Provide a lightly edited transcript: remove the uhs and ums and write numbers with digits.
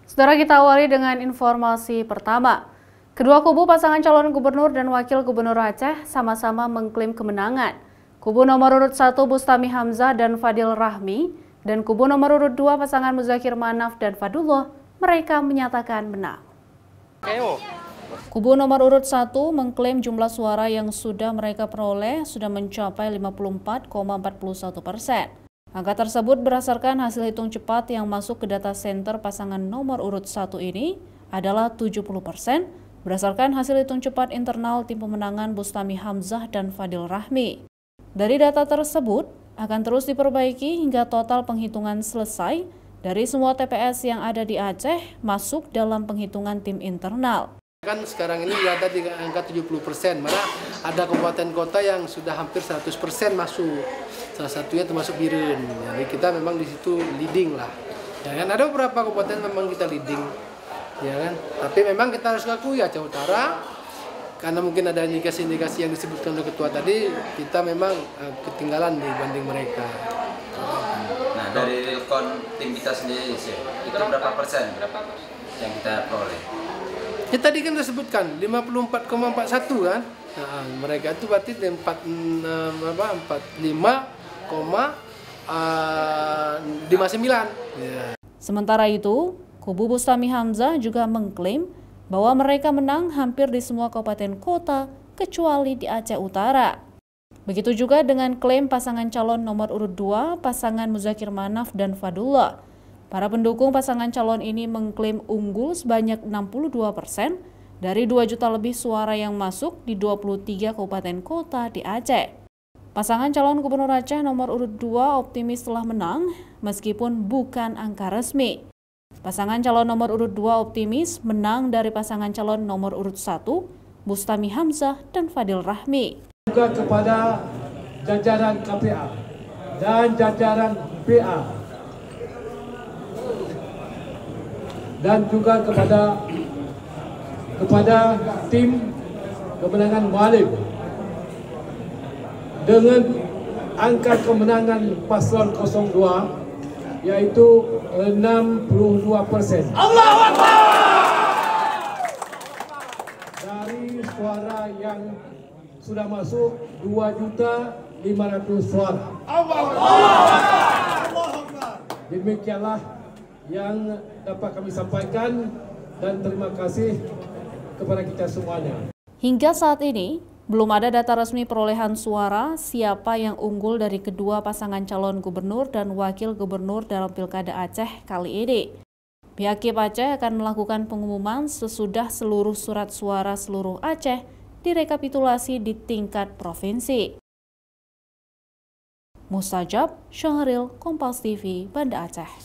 Saudara, kita awali dengan informasi pertama. Kedua kubu pasangan calon gubernur dan wakil gubernur Aceh sama-sama mengklaim kemenangan. Kubu nomor urut 1 Bustami Hamzah dan Fadil Rahmi dan kubu nomor urut 2 pasangan Muzakir Manaf dan Fadullah, mereka menyatakan menang. Kubu nomor urut 1 mengklaim jumlah suara yang sudah mereka peroleh sudah mencapai 54,41%. Angka tersebut berdasarkan hasil hitung cepat yang masuk ke data center pasangan nomor urut 1 ini adalah 70% berdasarkan hasil hitung cepat internal tim pemenangan Bustami Hamzah dan Fadil Rahmi. Dari data tersebut akan terus diperbaiki hingga total penghitungan selesai dari semua TPS yang ada di Aceh masuk dalam penghitungan tim internal. Kan sekarang ini berada di angka 70%, mana ada kabupaten kota yang sudah hampir 100% masuk. Salah satunya termasuk Biren. Jadi kita memang di situ leading lah. Ya kan, ada beberapa kabupaten memang kita leading. Ya kan? Tapi memang kita harus akui Aceh Utara, karena mungkin ada indikasi-indikasi yang disebutkan oleh ketua tadi, kita memang ketinggalan dibanding mereka. Nah, dari realcon tim kita sendiri sih, itu berapa persen yang kita peroleh? Ya, tadi kan disebutkan 54,41 kan. Nah, mereka itu berarti 45,59. Ya. Sementara itu, kubu Bustami Hamzah juga mengklaim bahwa mereka menang hampir di semua kabupaten kota kecuali di Aceh Utara. Begitu juga dengan klaim pasangan calon nomor urut 2, pasangan Muzakir Manaf dan Fadullah. Para pendukung pasangan calon ini mengklaim unggul sebanyak 62% dari 2 juta lebih suara yang masuk di 23 kabupaten kota di Aceh. Pasangan calon gubernur Aceh nomor urut 2 optimis telah menang meskipun bukan angka resmi. Pasangan calon nomor urut 2 optimis menang dari pasangan calon nomor urut 1, Bustami Hamzah dan Fadil Rahmi. Juga kepada jajaran KPA dan jajaran PA dan juga kepada tim kemenangan Mualim dengan angka kemenangan paslon 02 yaitu 62%. Allahu Akbar! Dari suara yang sudah masuk 2.500.000 suara. Allahu Akbar! Demikianlah yang dapat kami sampaikan dan terima kasih kepada kita semuanya. Hingga saat ini, belum ada data resmi perolehan suara siapa yang unggul dari kedua pasangan calon gubernur dan wakil gubernur dalam Pilkada Aceh kali ini. Pihak KIP Aceh akan melakukan pengumuman sesudah seluruh surat suara seluruh Aceh direkapitulasi di tingkat provinsi. Mustajab Syahril, Kompas TV, Banda Aceh.